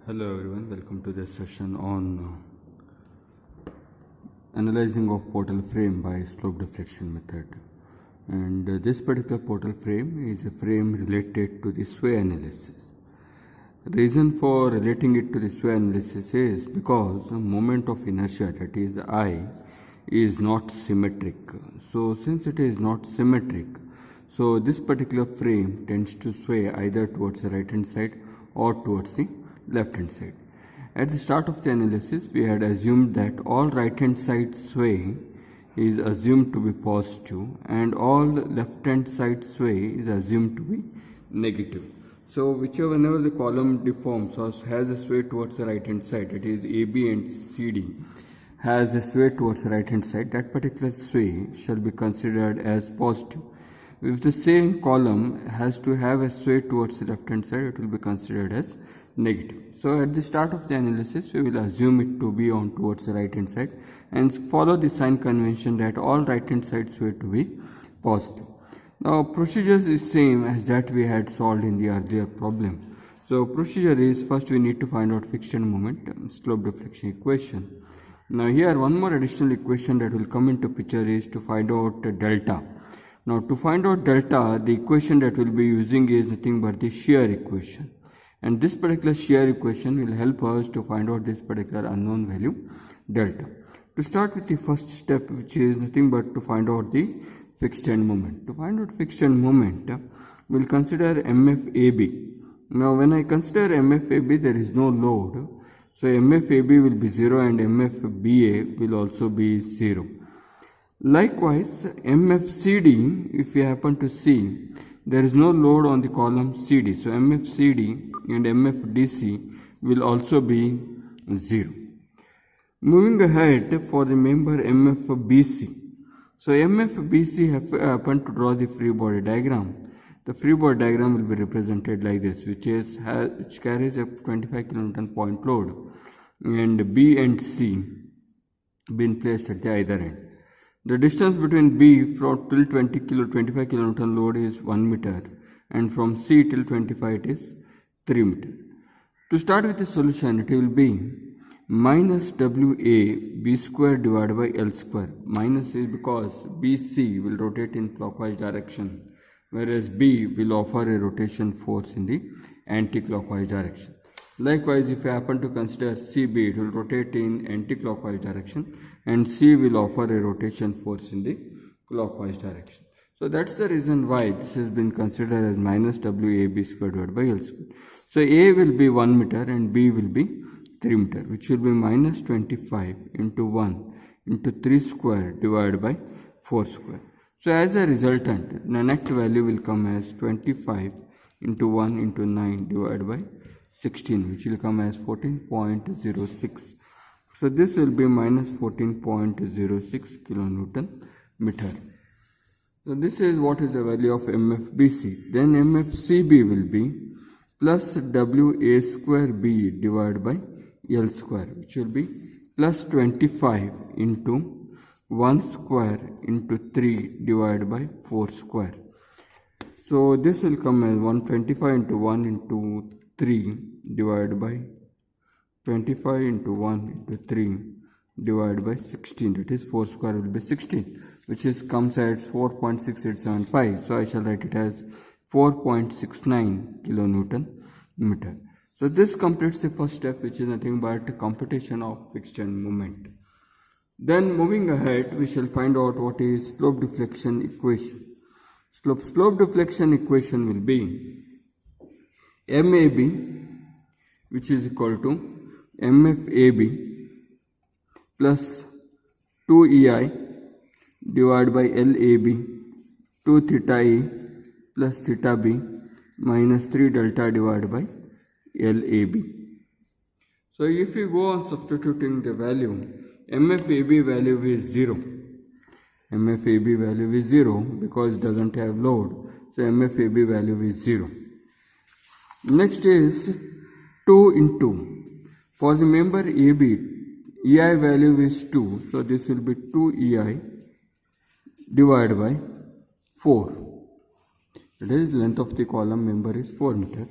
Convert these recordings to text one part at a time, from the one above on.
Hello everyone, welcome to this session on analyzing of portal frame by slope deflection method. And this particular portal frame is a frame related to the sway analysis. Reason for relating it to the sway analysis is because the moment of inertia, that is I, is not symmetric. So since it is not symmetric, so this particular frame tends to sway either towards the right hand side or towards the left hand side. At the start of the analysis, we had assumed that all right hand side sway is assumed to be positive and all left hand side sway is assumed to be negative. So whenever the column deforms or has a sway towards the right hand side, that is AB and CD has a sway towards the right hand side, that particular sway shall be considered as positive. If the same column has to have a sway towards the left hand side, it will be considered as negative. So at the start of the analysis, we will assume it to be on towards the right hand side and follow the sign convention that all right hand side sway to be positive. Now procedures is same as that we had solved in the earlier problem. So procedure is, first we need to find out fixed end moment, slope deflection equation. Now here one more additional equation that will come into picture is to find out delta. Now to find out delta, the equation that we will be using is nothing but the shear equation. And this particular shear equation will help us to find out this particular unknown value delta. To start with the first step, which is nothing but to find out the fixed end moment. To find out fixed end moment, we will consider MFAB. Now when I consider MFAB, there is no load. So MFAB will be 0 and MFBA will also be 0. Likewise, MFCD, if you happen to see, there is no load on the column CD. So MFCD and MFDC will also be 0. Moving ahead for the member MFBC. So MFBC happen to draw the free body diagram. The free body diagram will be represented like this, which carries a 25 kN point load, and B and C been placed at the either end. The distance between B from till 25 kN load is 1 meter, and from C till 25 it is 3 meter. To start with the solution, it will be minus WA B square divided by L square. Minus is because BC will rotate in clockwise direction, whereas B will offer a rotation force in the anti-clockwise direction. Likewise, if you happen to consider CB, it will rotate in anti-clockwise direction and C will offer a rotation force in the clockwise direction. So that's the reason why this has been considered as minus WAB square divided by L square. So A will be 1 meter and B will be 3 meter, which will be minus 25 into 1 into 3 square divided by 4 square. So as a resultant, the net value will come as 25 into 1 into 9 divided by 16, which will come as 14.06. So this will be minus 14.06 kilonewton meter. So this is what is the value of MFBC. Then MFCB will be plus WA square B divided by L square, which will be plus 25 into 1 square into 3 divided by 4 square. So this will come as 125 into 1 into 3 divided by 25 into 1 into 3 divided by 16, that is 4 square will be 16, which comes at 4.6875. So I shall write it as 4.69 kilonewton meter. So this completes the first step, which is nothing but computation of fixed end moment. Then moving ahead, we shall find out what is slope deflection equation. Slope deflection equation will be MAB, which is equal to MFAB plus 2EI divided by LAB 2 theta A plus theta B minus 3 delta divided by LAB. So if you go on substituting the value, MFAB value is 0. MFAB value is 0 because it doesn't have load. So MFAB value is 0. Next is 2 into, for the member AB, EI value is 2. So this will be 2 EI divided by 4. That is, length of the column member is 4 meter.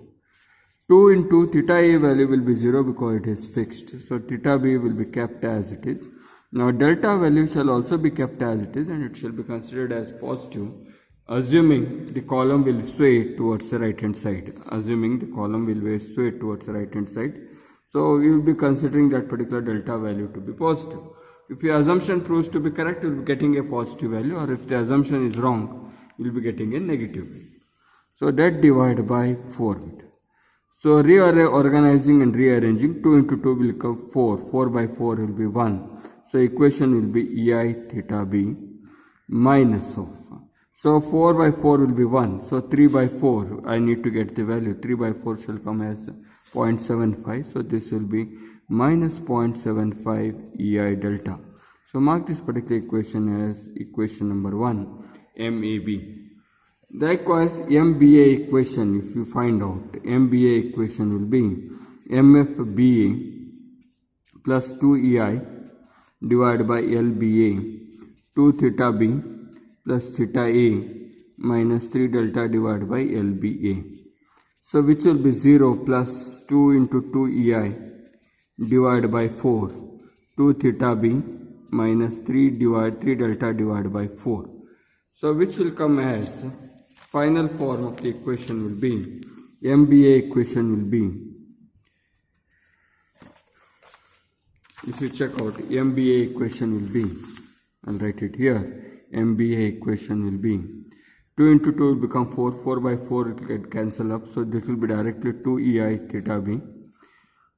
2 into theta A value will be 0 because it is fixed. So theta B will be kept as it is. Now delta value shall also be kept as it is, and it shall be considered as positive, assuming the column will sway towards the right hand side. Assuming the column will sway towards the right hand side. So we will be considering that particular delta value to be positive. If your assumption proves to be correct, you will be getting a positive value, or if the assumption is wrong, you will be getting a negative value. So that divided by 4. So reorganizing and rearranging, 2 into 2 will become 4. 4 by 4 will be 1. So equation will be EI theta B minus of. So 4 by 4 will be 1. So 3 by 4, I need to get the value. 3 by 4 shall come as 0.75. So this will be minus 0.75 EI delta. So mark this particular equation as equation number 1, MAB. Likewise, MBA equation, if you find out, MBA equation will be MFBA plus 2EI divided by LBA, 2 theta B plus theta A minus 3 delta divided by LBA. So which will be 0 plus 2 into 2EI divided by 4, 2 theta B minus 3 delta divided by 4. So which will come as final form of the equation will be, MBA equation will be, if you check out, MBA equation will be, I'll write it here, MBA equation will be, 2 into 2 will become 4, 4 by 4 it will get cancelled up, so this will be directly 2 EI theta B.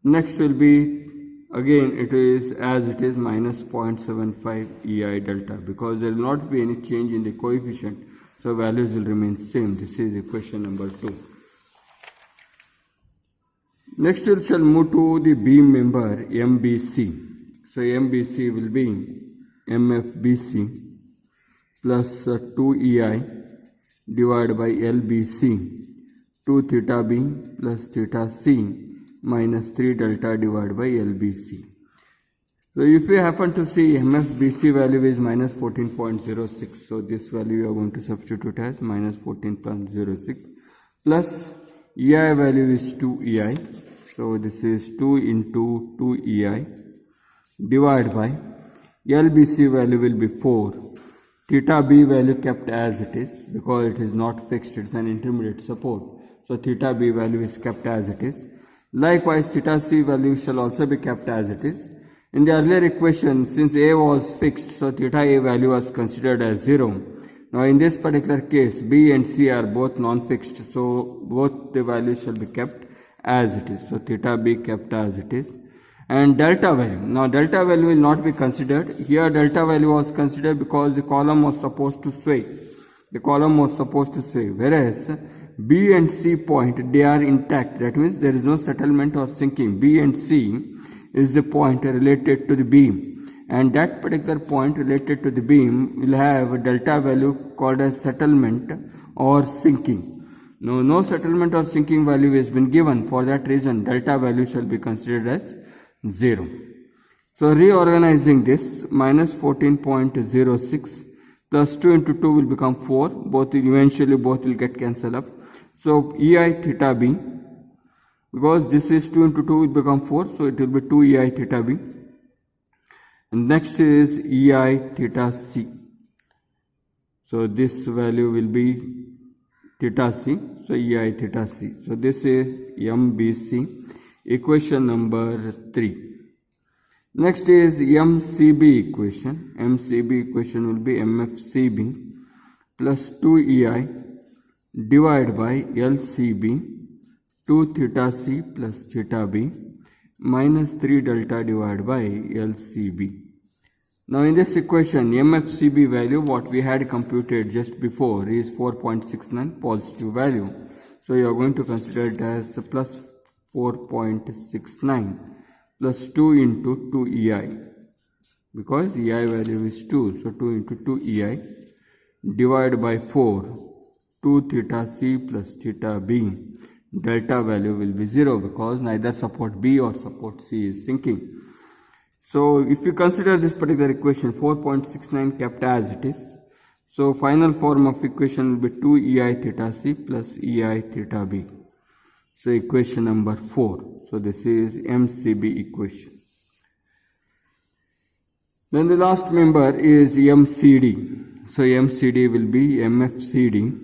Next will be, again it is as it is, minus 0.75 EI delta, because there will not be any change in the coefficient, so values will remain same. This is equation number 2. Next we shall move to the beam member MBC. So MBC will be MFBC plus 2EI divided by LBC, 2 theta B plus theta C minus 3 delta divided by LBC. So if you happen to see MFBC value is minus 14.06, so this value you are going to substitute as minus 14.06 plus EI value is 2EI, so this is 2 into 2EI divided by LBC value will be 4, theta B value kept as it is because it is not fixed, it is an intermediate support, so theta B value is kept as it is. Likewise, theta C value shall also be kept as it is. In the earlier equation, since A was fixed, so theta A value was considered as 0. Now in this particular case, B and C are both non-fixed, so both the values shall be kept as it is. So theta B kept as it is. And delta value. Now delta value will not be considered. Here delta value was considered because the column was supposed to sway. The column was supposed to sway. Whereas B and C point, they are intact. That means there is no settlement or sinking. B and C is the point related to the beam, and that particular point related to the beam will have a delta value called as settlement or sinking. Now no settlement or sinking value has been given. For that reason delta value shall be considered as 0. So reorganizing this, minus 14.06 plus 2 into 2 will become 4. Eventually both will get cancelled up. So EI theta B, because this is 2 into 2 will become 4, so it will be 2 EI theta B. And next is EI theta C. So this value will be theta C, so EI theta C. So this is MBC, equation number 3. Next is MCB equation. MCB equation will be MFCB plus 2EI divided by LCB, 2 theta C plus theta B minus 3 delta divided by LCB. Now in this equation, MFCB value what we had computed just before is 4.69, positive value. So you are going to consider it as plus 4.69 plus 2 into 2 EI, because EI value is 2, so 2 into 2 EI divided by 4, 2 theta C plus theta B. Delta value will be 0 because neither support B or support C is sinking. So if you consider this particular equation, 4.69 kept as it is, so final form of equation will be 2 EI theta C plus EI theta B. So equation number 4. So this is MCB equation. Then the last member is MCD. So MCD will be MFCD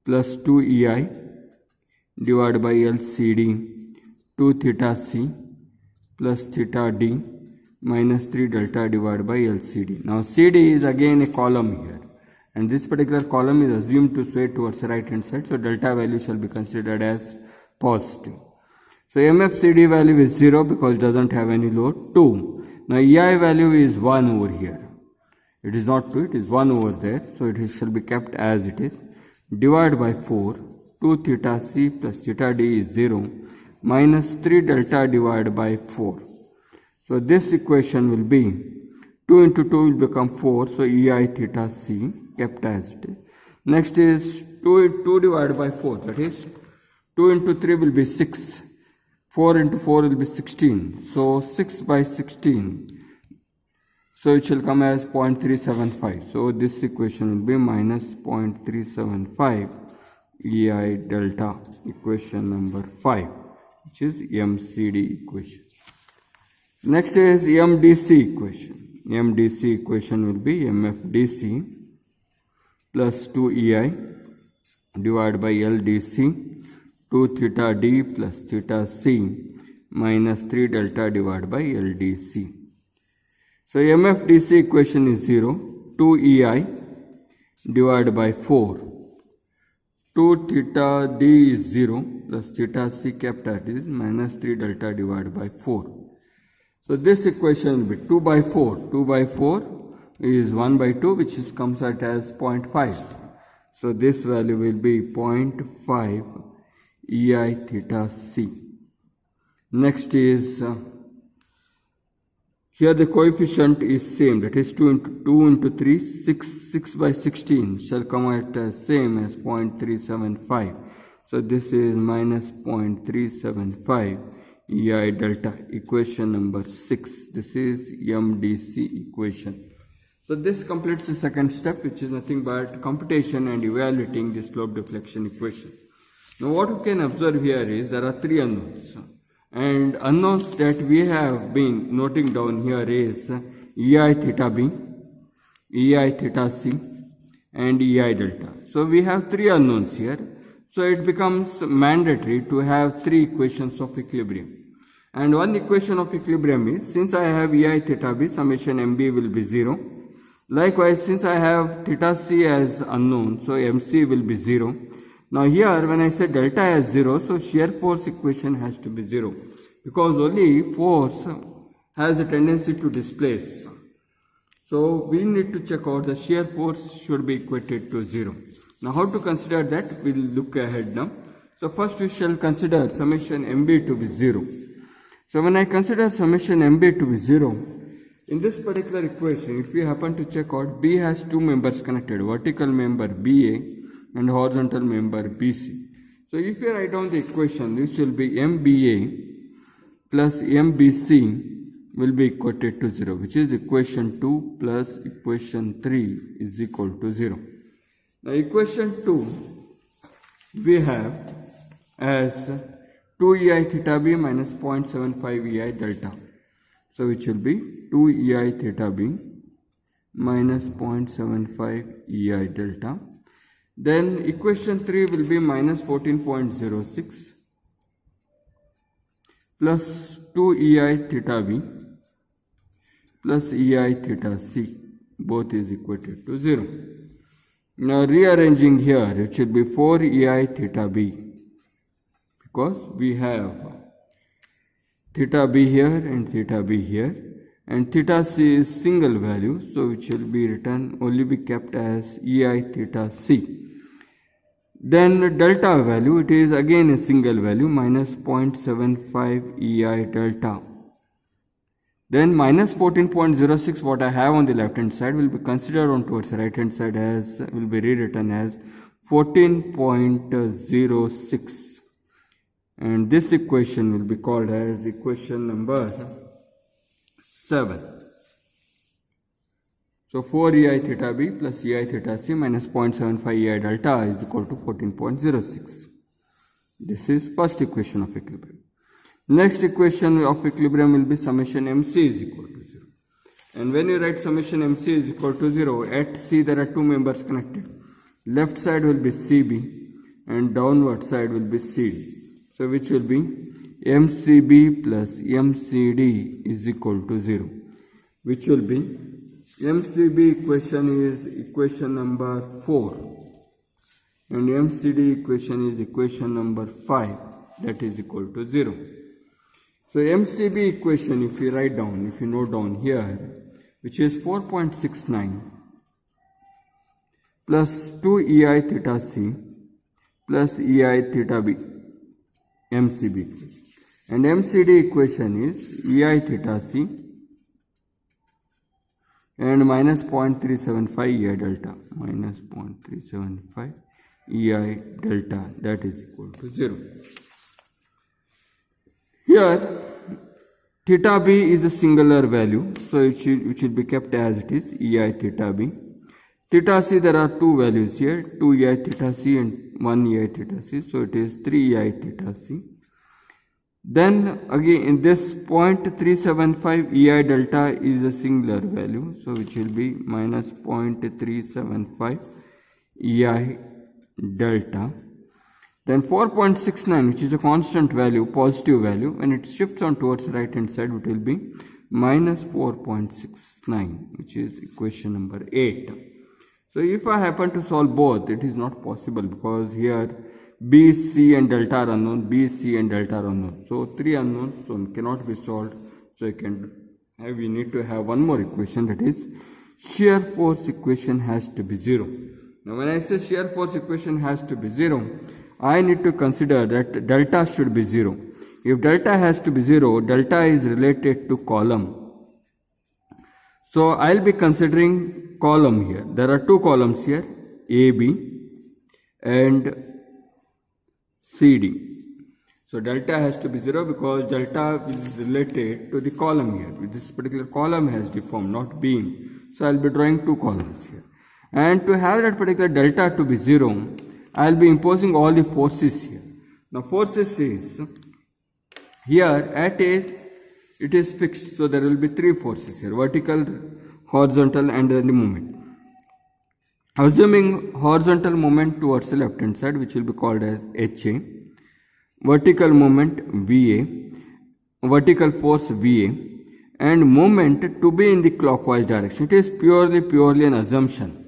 plus 2EI divided by LCD 2 theta C plus theta D minus 3 delta divided by LCD. Now CD is again a column here, and this particular column is assumed to sway towards the right hand side, so delta value shall be considered as positive. So MFCD value is 0 because it doesn't have any load. 2. Now EI value is 1 over here. It is not 2, it is 1 over there, so it shall be kept as it is. Divided by 4. 2 theta C plus theta D is 0 minus 3 delta divided by 4. So this equation will be 2 into 2 will become 4, so EI theta C kept as it is. Next is 2 divided by 4, that is 2 into 3 will be 6. 4 into 4 will be 16. So 6 by 16. So it shall come as 0.375. So this equation will be minus 0.375 EI delta, equation number 5, which is MCD equation. Next is MDC equation. MDC equation will be MFDC plus 2EI divided by LDC 2 theta D plus theta C minus 3 delta divided by LDC. So MFDC equation is 0. 2EI divided by 4. 2 theta D is 0 plus theta C kept as it is minus 3 delta divided by 4. So this equation will be 2 by 4. 2 by 4 is 1 by 2, which comes out as 0.5. So this value will be 0.5 EI theta C. Next is here the coefficient is same, that is 2 into 3, 6 by 16 shall come out as same as 0.375. So this is minus 0.375 EI delta, equation number 6. This is MDC equation. So this completes the second step, which is nothing but computation and evaluating the slope deflection equation. Now what we can observe here is there are 3 unknowns, and unknowns that we have been noting down here is EI theta B, EI theta C and EI delta. So we have 3 unknowns here. So it becomes mandatory to have 3 equations of equilibrium. And one equation of equilibrium is, since I have EI theta B, summation MB will be 0. Likewise, since I have theta C as unknown, so MC will be 0. Now here when I say delta as 0, so shear force equation has to be 0, because only force has a tendency to displace. So we need to check out the shear force should be equated to 0. Now how to consider that, we will look ahead now. So first we shall consider summation MB to be 0. So when I consider summation MB to be 0, in this particular equation, if we happen to check out, B has 2 members connected, vertical member BA and horizontal member BC. So if you write down the equation, this will be MBA plus MBC will be equated to 0, which is equation 2 plus equation 3 is equal to 0. Now equation 2 we have as 2 EI theta B minus 0.75 EI delta. So which will be 2 EI theta B minus 0.75 EI delta. Then equation 3 will be minus 14.06 plus 2 EI theta B plus EI theta C, both is equated to 0. Now rearranging here, it should be 4 EI theta B, because we have theta B here and theta B here, and theta C is single value, so it shall be written, only be kept as EI theta C. Then delta value, it is again a single value, minus 0.75 EI delta. Then minus 14.06, what I have on the left hand side, will be considered on towards the right hand side as, will be rewritten as 14.06. And this equation will be called as equation number 7. So 4 EI theta B plus EI theta C minus 0.75 EI delta is equal to 14.06. This is first equation of equilibrium. Next equation of equilibrium will be summation MC is equal to 0. And when you write summation MC is equal to 0, at C there are two members connected. Left side will be CB and downward side will be CD. So which will be MCB plus MCD is equal to 0. Which will be MCB equation is equation number 4. And MCD equation is equation number 5, that is equal to 0. So MCB equation, if you write down, if you note down here, which is 4.69 plus 2 EI theta C plus EI theta B, MCB equation. And MCD equation is EI theta C and minus 0.375 EI delta, minus 0.375 EI delta, that is equal to 0. Here theta B is a singular value, so it should be kept as it is, EI theta B. Theta C, there are two values here, 2 EI theta C and 1 EI theta C, so it is 3 EI theta C. Then again in this 0.375 EI delta is a singular value, so which will be minus 0.375 EI delta. Then 4.69, which is a constant value, positive value, when it shifts on towards right hand side, it will be minus 4.69, which is equation number 8. So if I happen to solve both, it is not possible because here B, C and delta are unknown, B, C and delta are unknown. So 3 unknowns so cannot be solved. So we need to have one more equation, that is shear force equation has to be 0. Now when I say shear force equation has to be 0, I need to consider that delta should be 0. If delta has to be 0, delta is related to column. So I'll be considering column here. There are two columns here, AB and CD. So delta has to be 0 because delta is related to the column here. This particular column has deformed, not beam. So I'll be drawing two columns here. And to have that particular delta to be 0, I'll be imposing all the forces here. Now forces is, here at A, it is fixed, so there will be 3 forces here, vertical, horizontal and then the moment. Assuming horizontal moment towards the left hand side, which will be called as HA, vertical moment VA, vertical force VA, and moment to be in the clockwise direction. It is purely an assumption.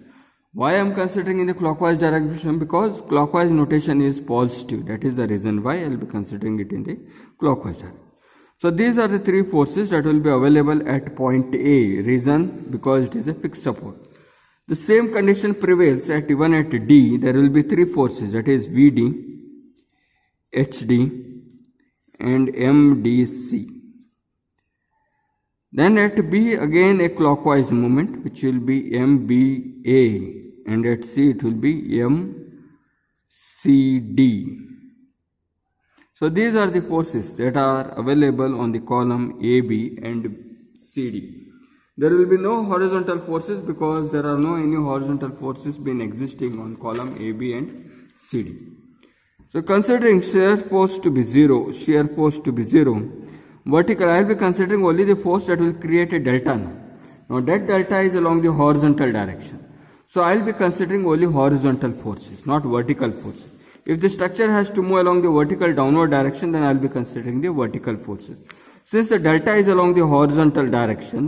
Why I am considering in the clockwise direction? Because clockwise notation is positive. That is the reason why I will be considering it in the clockwise direction. So these are the 3 forces that will be available at point A. Reason? Because it is a fixed support. The same condition prevails even at D. There will be 3 forces, that is VD, HD and MDC. Then at B again a clockwise movement, which will be MBA, and at C it will be MCD. So these are the forces that are available on the column AB and CD. There will be no horizontal forces because there are no any horizontal forces been existing on column AB and CD. So considering shear force to be 0, vertical, I will be considering only the force that will create a delta now. Now that delta is along the horizontal direction. So I will be considering only horizontal forces, not vertical forces. If the structure has to move along the vertical downward direction, then I will be considering the vertical forces. Since the delta is along the horizontal direction,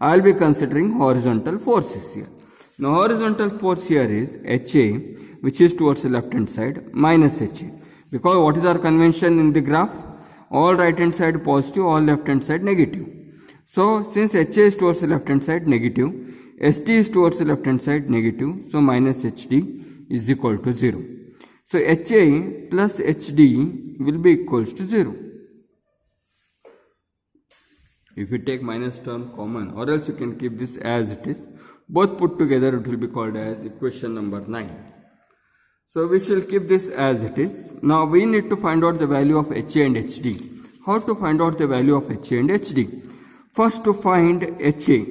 I will be considering horizontal forces here. Now horizontal force here is HA, which is towards the left hand side, minus HA. Because what is our convention in the graph? All right hand side positive, all left hand side negative. So since HA is towards the left hand side negative, ST is towards the left hand side negative, so minus HD is equal to 0. So HA plus HD will be equals to 0. If you take minus term common, or else you can keep this as it is. Both put together it will be called as equation number 9. So we shall keep this as it is. Now we need to find out the value of HA and HD. How to find out the value of HA and HD? First to find HA,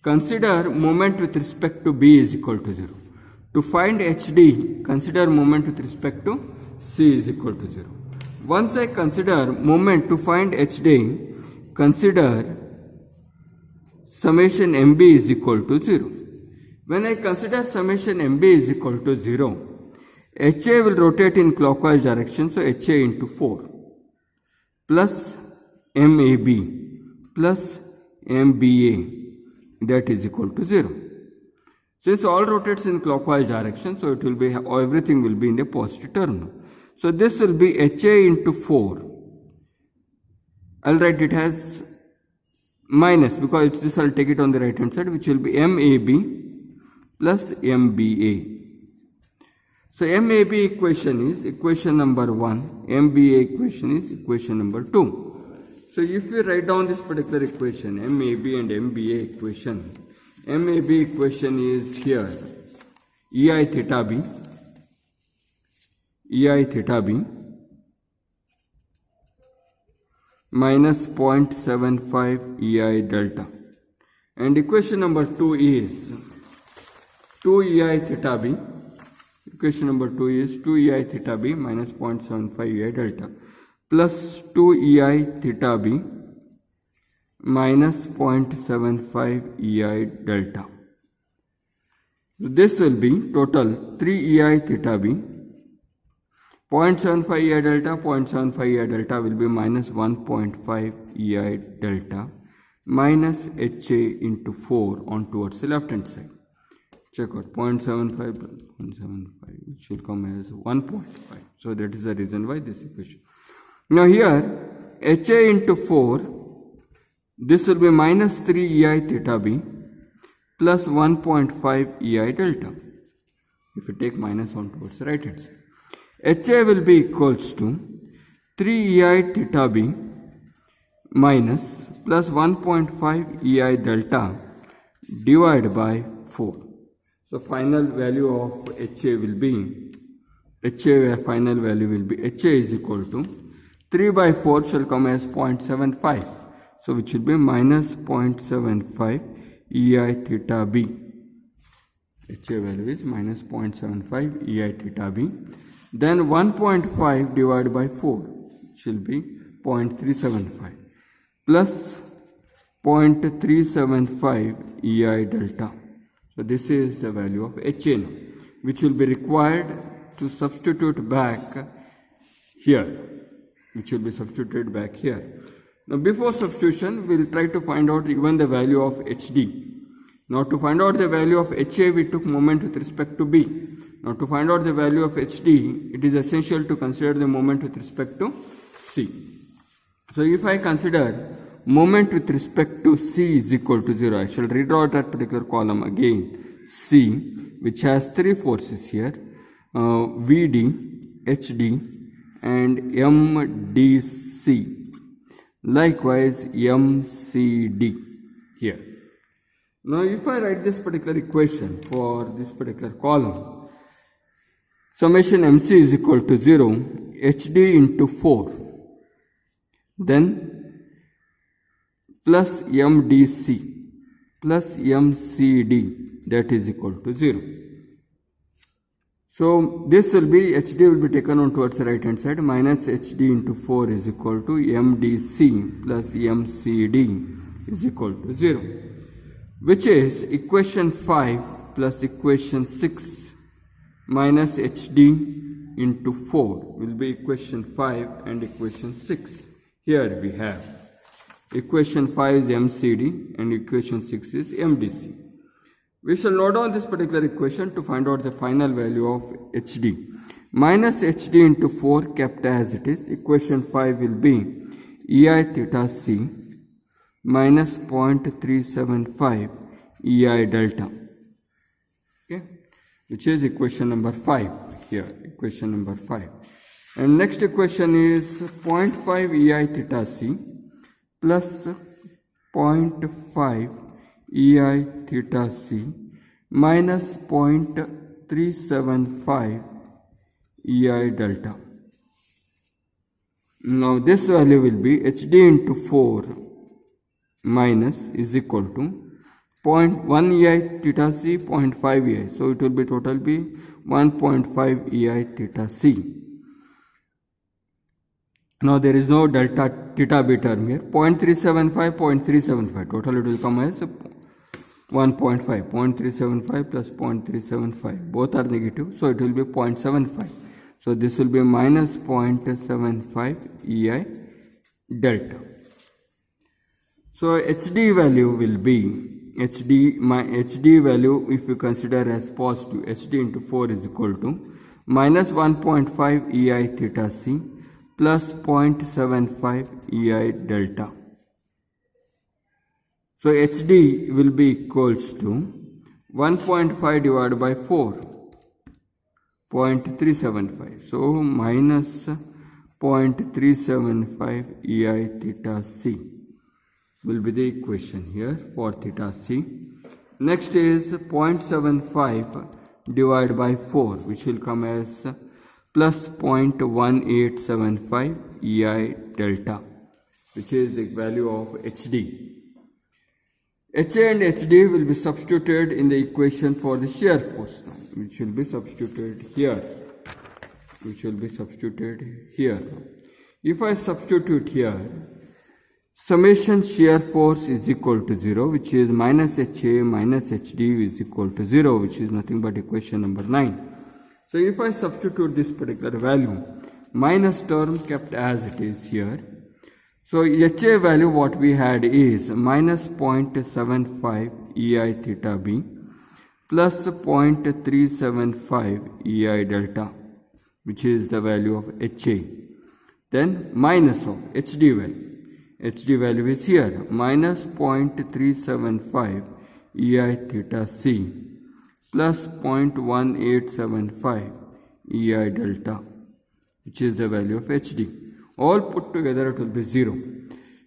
consider consider moment with respect to B is equal to 0. To find HD, consider moment with respect to C is equal to 0. Once I consider moment to find HD, consider summation MB is equal to 0. When I consider summation MB is equal to 0, HA will rotate in clockwise direction, so HA into 4 plus MAB plus MBA, that is equal to 0. Since all rotates in clockwise direction, so it will be, everything will be in the positive terminal. So this will be HA into 4. I'll write it as minus, because this I'll take it on the right hand side, which will be MAB plus MBA. So MAB equation is equation number 1, MBA equation is equation number 2. So if we write down this particular equation, MAB and MBA equation, MAB equation is here, EI theta B minus 0.75 EI delta, and equation number 2 is 2 EI theta B. Equation number 2 is 2 EI theta B minus 0.75 EI delta plus 2 EI theta B minus 0.75 EI delta. So this will be total 3 EI theta B, 0.75 EI delta, 0.75 EI delta will be minus 1.5 EI delta minus HA into 4 on towards the left hand side. Check out 0.75 plus 0.75, which will come as 1.5. So that is the reason why this equation. Now here HA into 4, this will be minus 3 EI theta B plus 1.5 EI delta. If you take minus on towards the right hand side, HA will be equals to 3 EI theta B minus plus 1.5 EI delta divided by 4. So final value of HA will be, final value will be, HA is equal to 3 by 4 shall come as 0.75. So which will be minus 0.75 EI theta B. HA value is minus 0.75 EI theta B. Then 1.5 divided by 4, which will be 0.375 plus 0.375 EI delta. So this is the value of HA now, which will be required to substitute back here, Now before substitution, we will try to find out even the value of HD. Now to find out the value of HA, we took moment with respect to B. Now to find out the value of HD, it is essential to consider the moment with respect to C. So if I consider moment with respect to C is equal to 0, I shall redraw that particular column again, C, which has 3 forces here, VD, HD and MDC. Likewise MCD here. Now if I write this particular equation for this particular column, summation MC is equal to 0, HD into 4, then plus MDC plus MCD, that is equal to 0. So this will be, HD will be taken on towards the right hand side, minus HD into 4 is equal to MDC plus MCD is equal to 0, which is equation 5 plus equation 6 minus HD into 4 will be equation 5 and equation 6. Here we have equation 5 is MCD and equation 6 is MDC. We shall note down this particular equation to find out the final value of HD. Minus HD into 4 kept as it is. Equation 5 will be EI theta C minus 0.375 EI delta. Okay, which is equation number 5 here, equation number 5. And next equation is 0.5 EI theta C plus 0.5 EI theta C minus 0.375 EI delta. Now this value will be HD into 4 minus is equal to 0.1 EI theta C, 0.5 EI. So it will be total be 1.5 EI theta C. Now there is no delta theta B term here. 0.375, 0.375. Total it will come as 1.5. 0.375 plus 0.375. Both are negative. So it will be 0.75. So this will be minus 0.75 EI delta. So HD value will be HD value, if you consider as positive, HD into 4 is equal to minus 1.5 EI theta C plus 0.75 EI delta. So HD will be equals to 1.5 divided by 4, 0.375. So minus 0.375 EI theta C will be the equation here for theta C. Next is 0.75 divided by 4, which will come as plus 0.1875 EI delta, which is the value of HD. HA and HD will be substituted in the equation for the shear force, which will be substituted here. If I substitute here, summation shear force is equal to 0, which is minus HA minus HD is equal to 0, which is nothing but equation number 9. So if I substitute this particular value, minus term kept as it is here. So HA value what we had is minus 0.75 EI theta B plus 0.375 EI delta, which is the value of HA. Then minus of HD value. HD value is here, minus 0.375 EI theta C plus 0.1875 EI delta, which is the value of HD. All put together it will be 0.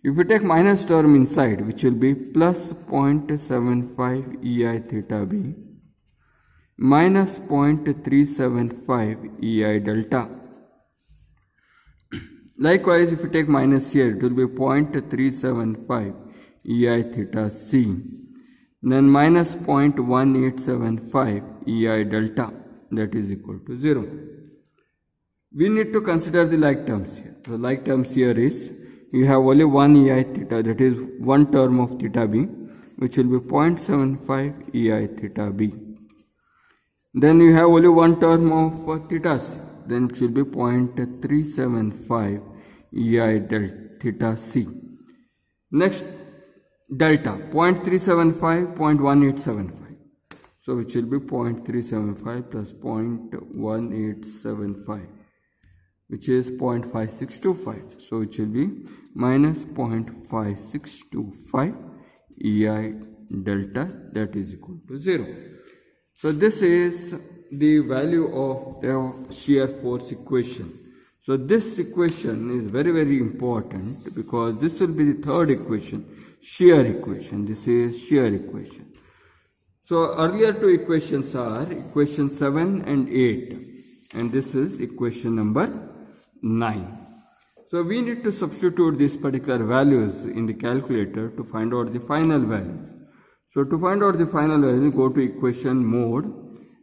If we take minus term inside, which will be plus 0.75 EI theta B minus 0.375 EI delta. Likewise, if you take minus here, it will be 0.375 EI theta C, then minus 0.1875 EI delta, that is equal to 0. We need to consider the like terms here. So like terms here is, you have only one EI theta, that is one term of theta B, which will be 0.75 EI theta B. Then you have only one term of theta C, then it will be 0.375 EI delta theta C. Next, delta 0.375, 0.1875. So which will be 0.375 plus 0.1875, which is 0.5625. So it will be minus 0.5625 EI delta, that is equal to 0. So this is the value of the shear force equation. So this equation is very, very important because this will be the third equation, shear equation. This is shear equation. So earlier two equations are equation 7 and 8, and this is equation number 9. So we need to substitute these particular values in the calculator to find out the final values. So to find out the final value, go to equation mode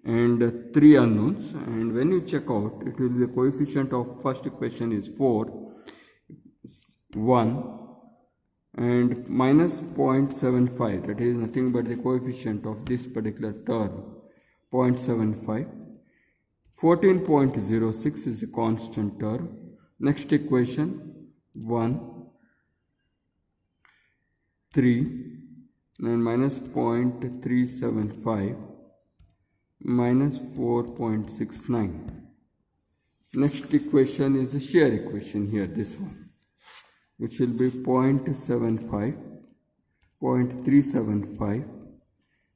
and 3 unknowns, and when you check out, it will be the coefficient of first equation is 4, 1, and minus 0.75, that is nothing but the coefficient of this particular term, 0.75. 14.06 is the constant term. Next equation 1, 3, and minus 0.375 minus 4.69. Next equation is the shear equation here, this one, which will be 0.75, 0.375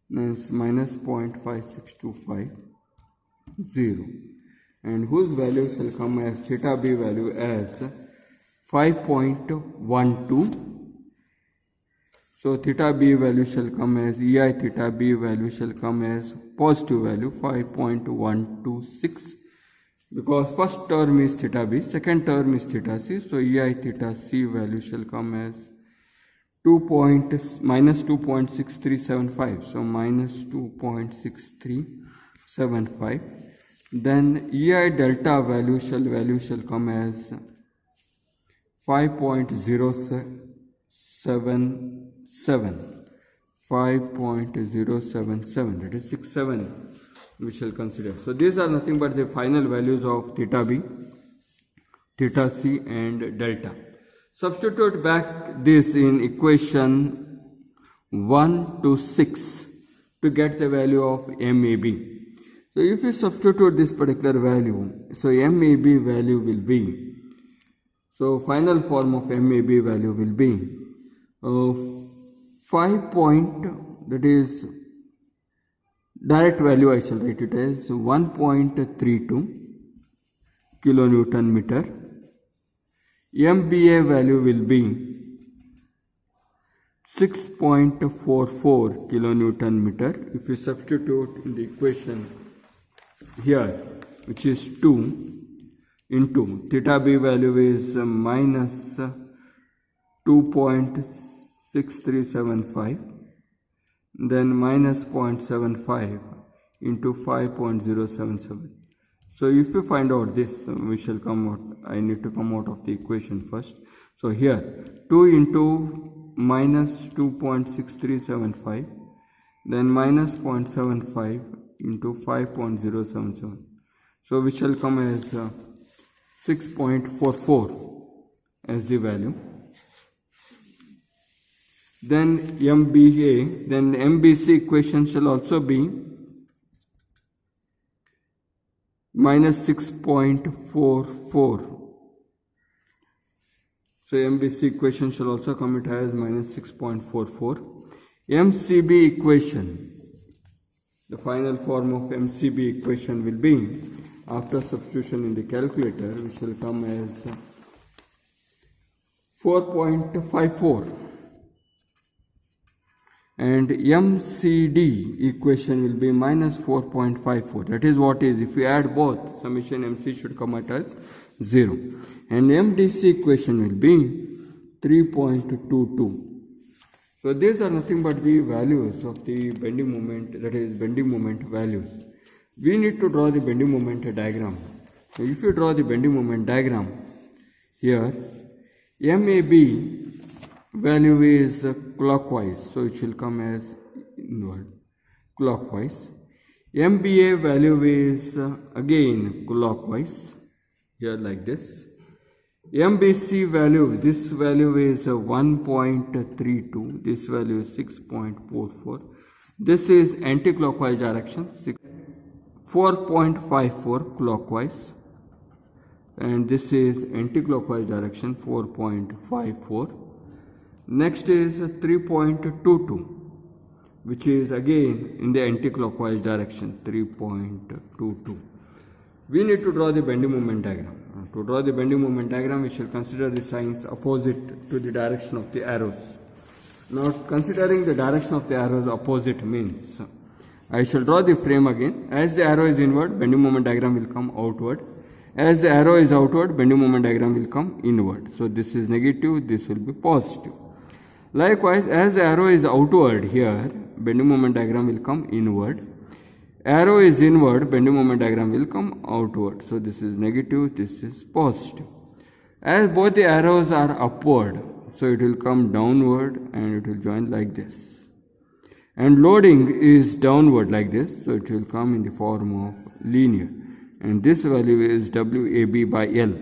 minus 0.5625, 0, and whose value shall come as theta B value as 5.12. So theta B value shall come as EI theta B value shall come as positive value 5.126, because first term is theta B, second term is theta C. So EI theta C value shall come as minus 2.6375, so minus 2.6375. Then EI delta value shall come as 5.077, 5.077, that is 67 we shall consider. So these are nothing but the final values of theta B, theta C and delta. Substitute back this in equation 1 to 6 to get the value of MAB. So if you substitute this particular value, so MAB value will be, so final form of MAB value will be that is direct value, I shall write it as 1.32 kilonewton meter. MBA value will be 6.44 kilonewton meter. If you substitute in the equation here, which is 2 into theta B value is minus 2.6375, then minus 0.75 into 5.077. So if you find out this, we shall come out, I need to come out of the equation first. So here 2 into minus 2.6375, then minus 0.75 into 5.077. So we shall come as 6.44 as the value. Then MBA, then MBC equation shall also be minus 6.44. So MBC equation shall also come it as minus 6.44. MCB equation, the final form of MCB equation will be, after substitution in the calculator, we shall come as 4.54. And MCD equation will be minus 4.54. That is what is, if we add both, summation MC should come out as 0. And MDC equation will be 3.22. So these are nothing but the values of the bending moment, that is bending moment values. We need to draw the bending moment diagram. So if you draw the bending moment diagram, here MAB value is clockwise, so it shall come as inward clockwise. MBA value is again clockwise, here like this. MBC value, this value is 1.32, this value is 6.44. This is anti-clockwise direction, 4.54 clockwise, and this is anti-clockwise direction, 4.54. Next is 3.22, which is again in the anti-clockwise direction, 3.22. We need to draw the bending moment diagram. To draw the bending moment diagram, we shall consider the signs opposite to the direction of the arrows. Now, considering the direction of the arrows opposite means, I shall draw the frame again. As the arrow is inward, bending moment diagram will come outward. As the arrow is outward, bending moment diagram will come inward. So this is negative, this will be positive. Likewise, as the arrow is outward here, bending moment diagram will come inward. Arrow is inward, bending moment diagram will come outward. So this is negative, this is positive. As both the arrows are upward, so it will come downward and it will join like this. And loading is downward like this, so it will come in the form of linear. And this value is WAB by L.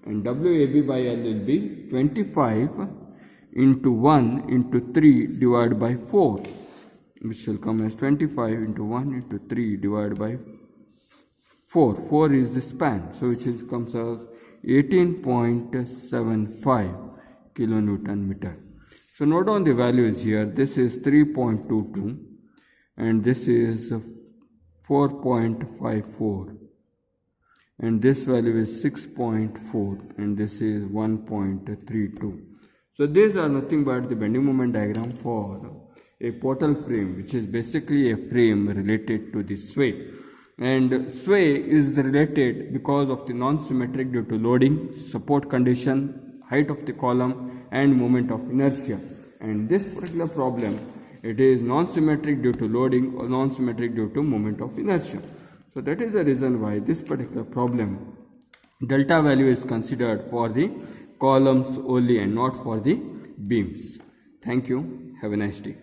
And WAB by L will be 25 into 1 into 3 divided by 4, which will come as 25 into 1 into 3 divided by 4. 4 is the span, so which is comes as 18.75 kilonewton meter. So note down the values here. This is 3.22 and this is 4.54 and this value is 6.4 and this is 1.32. So these are nothing but the bending moment diagram for a portal frame, which is basically a frame related to the sway. And sway is related because of the non-symmetric due to loading, support condition, height of the column and moment of inertia. And this particular problem, it is non-symmetric due to loading or non-symmetric due to moment of inertia. So that is the reason why this particular problem, delta value is considered for the columns only and not for the beams. Thank you. Have a nice day.